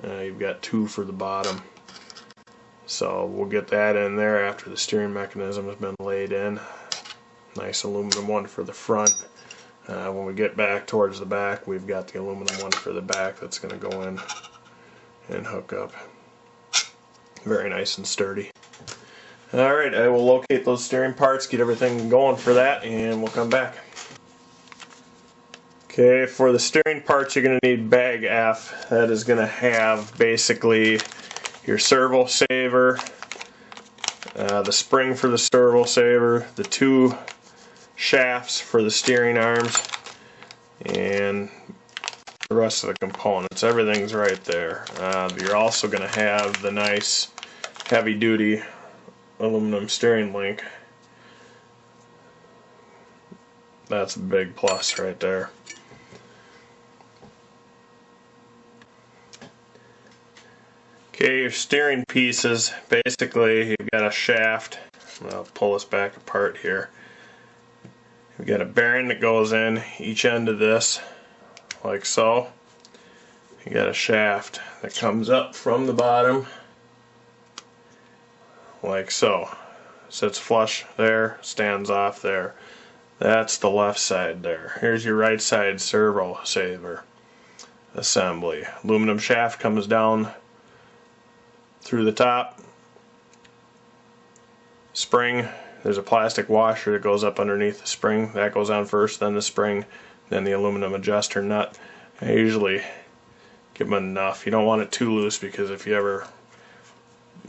You've got 2 for the bottom. So we'll get that in there after the steering mechanism has been laid in. Nice aluminum one for the front. When we get back towards the back, we've got the aluminum one for the back that's going to go in and hook up. Very nice and sturdy. Alright, I will locate those steering parts, get everything going for that, and we'll come back. Okay, for the steering parts you're going to need bag F. That is going to have basically your servo saver, the spring for the servo saver, the 2 shafts for the steering arms, and the rest of the components. Everything's right there. You're also going to have the nice heavy duty aluminum steering link. That's a big plus right there. Okay, your steering pieces, basically you've got a shaft. I'll pull this back apart here. You've got a bearing that goes in each end of this, like so. You got a shaft that comes up from the bottom, like so. Sits flush there, stands off there. That's the left side there. Here's your right side servo saver assembly. Aluminum shaft comes down through the top. Spring, there's a plastic washer that goes up underneath the spring. That goes on first, then the spring, then the aluminum adjuster nut. I usually give them enough. You don't want it too loose because if you ever,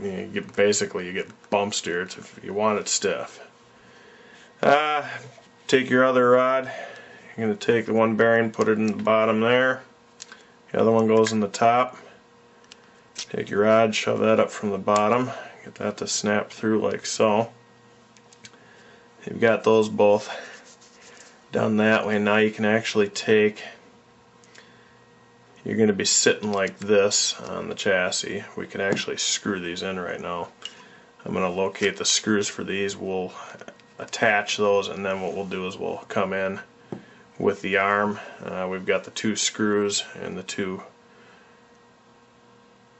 you get bump steers if you want it stiff. Take your other rod. You're going to take the one bearing, put it in the bottom there. The other one goes in the top. Take your rod, shove that up from the bottom, get that to snap through like so. You've got those both done that way. Now you can actually take, you're going to be sitting like this on the chassis. We can actually screw these in right now. I'm going to locate the screws for these. We'll attach those, and then what we'll do is we'll come in with the arm. We've got the 2 screws and the 2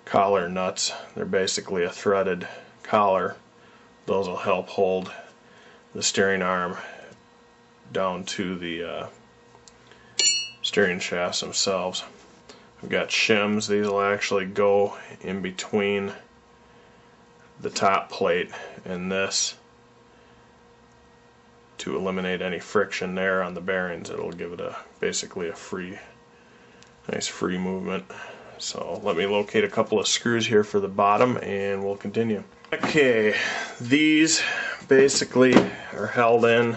collar nuts. They're basically a threaded collar. Those will help hold the steering arm down to the steering shafts themselves. We've got shims. These will actually go in between the top plate and this to eliminate any friction there on the bearings. It'll give it basically a nice free movement. So let me locate a couple of screws here for the bottom and we'll continue. Okay, these basically are held in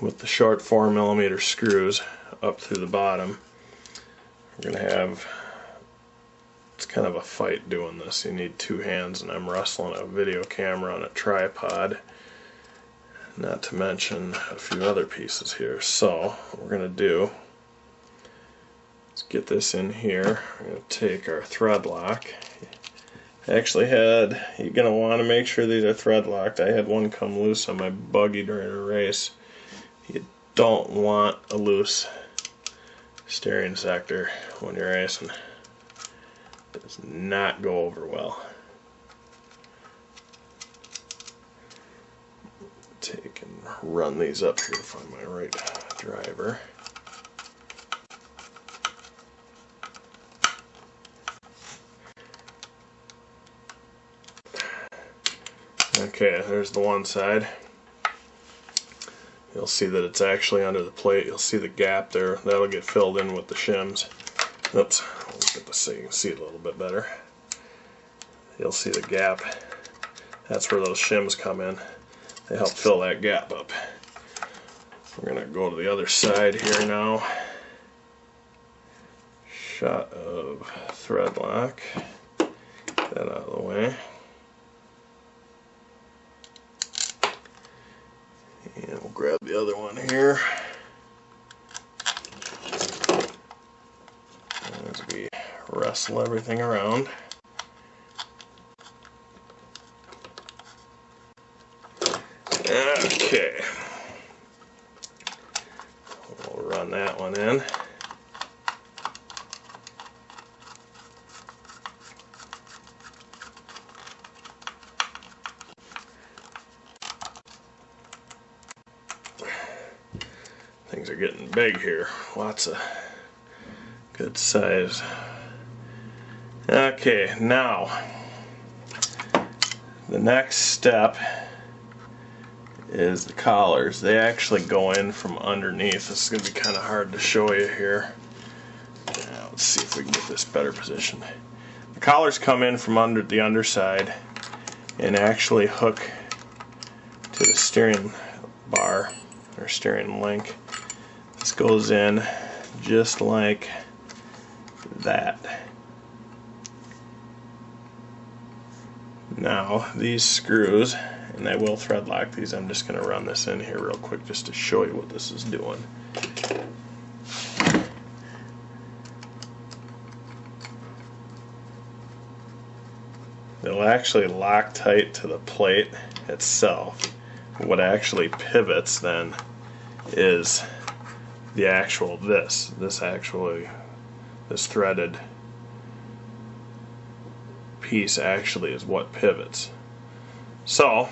with the short 4mm screws up through the bottom. We're going to have, it's kind of a fight doing this. You need 2 hands, and I'm wrestling a video camera on a tripod, not to mention a few other pieces here. So what we're going to do, let's get this in here. We're going to take our thread lock. You're going to want to make sure these are thread locked. I had one come loose on my buggy during a race. You don't want a loose steering sector when you're racing. It does not go over well. Take and run these up here to find my right driver. Okay, there's the one side. You'll see that it's actually under the plate. You'll see the gap there. That'll get filled in with the shims. Oops, let's get this so you can see it a little bit better. You'll see the gap. That's where those shims come in. They help fill that gap up. We're going to go to the other side here now. Shot of thread lock. Get that out of the way. And we'll grab the other one here as we wrestle everything around. Okay, we'll run that one in. are getting big here. Lots of good size. Okay, now the next step is the collars. They actually go in from underneath. This is going to be kind of hard to show you here. Let's see if we can get this better positioned. The collars come in from under the underside and actually hook to the steering bar or steering link. This goes in just like that. Now these screws, and I will thread lock these, I'm just going to run this in here real quick just to show you what this is doing. They'll actually lock tight to the plate itself. What actually pivots then is the actual this threaded piece actually is what pivots. So,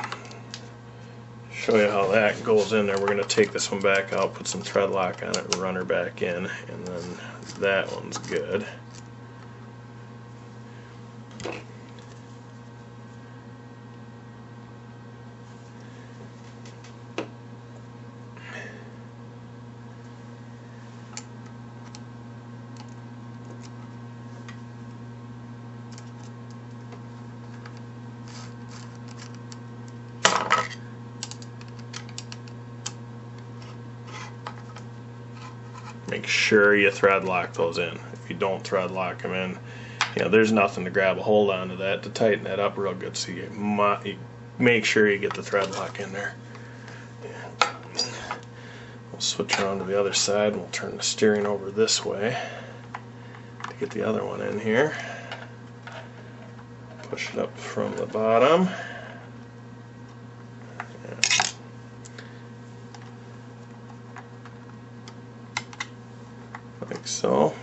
show you how that goes in there. We're going to take this one back out, put some thread lock on it, and run her back in, and then that one's good. Make sure you thread lock those in. If you don't thread lock them in, there's nothing to grab a hold onto that to tighten that up real good. So you make sure you get the thread lock in there. We'll switch around to the other side and we'll turn the steering over this way to get the other one in here. Push it up from the bottom. Like so.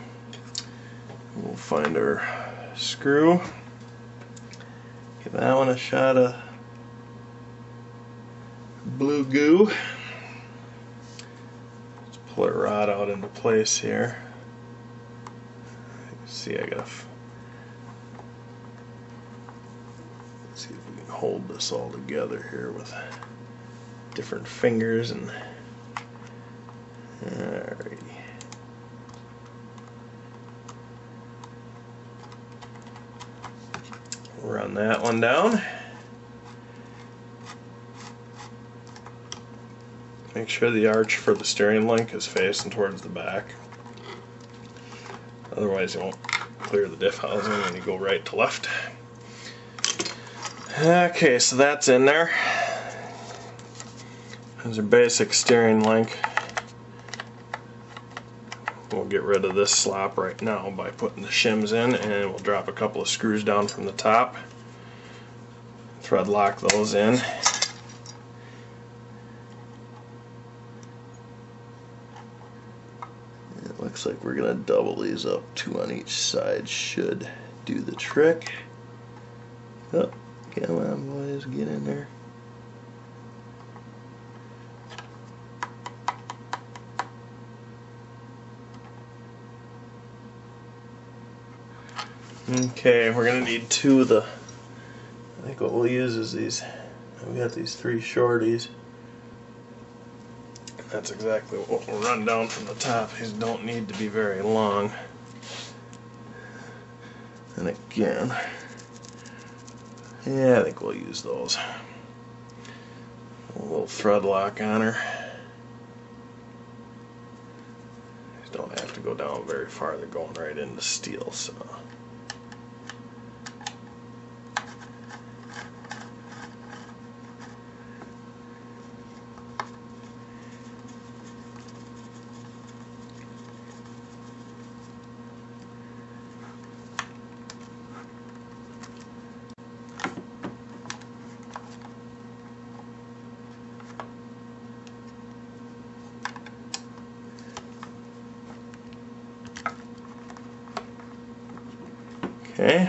We'll find our screw. Give that one a shot of blue goo. Let's pull our rod out into place here. You can see I gotta see if we can hold this all together here with different fingers and alrighty. Run that one down. Make sure the arch for the steering link is facing towards the back. Otherwise you won't clear the diff housing when you go right to left. Okay, so that's in there. There's your basic steering link. We'll get rid of this slop right now by putting the shims in, and we'll drop a couple of screws down from the top. Thread lock those in. It looks like we're going to double these up, 2 on each side. Should do the trick. Oh, come on boys, get in there. Okay, we're going to need 2 of the, I think what we'll use is these, we got these 3 shorties. That's exactly what we'll run down from the top. These don't need to be very long. And again, yeah, I think we'll use those. A little thread lock on her. These don't have to go down very far, they're going right into steel, so. Okay.